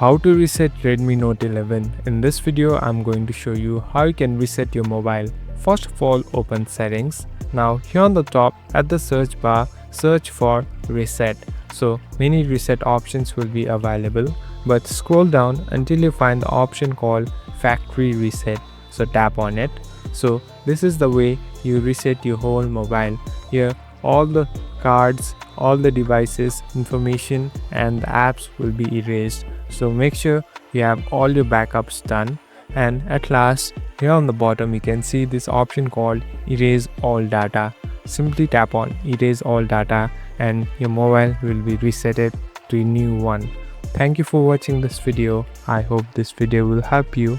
How to reset Redmi Note 11. In this video, I'm going to show you how you can reset your mobile. First of all, open settings. Now here on the top at the search bar, search for reset. So many reset options will be available, but scroll down until you find the option called factory reset. So tap on it. So this is the way you reset your whole mobile. Here all the cards, all the devices, information and the apps will be erased. So make sure you have all your backups done. And at last, here on the bottom you can see this option called erase all data. Simply tap on erase all data and your mobile will be resetted to a new one. Thank you for watching this video. I hope this video will help you.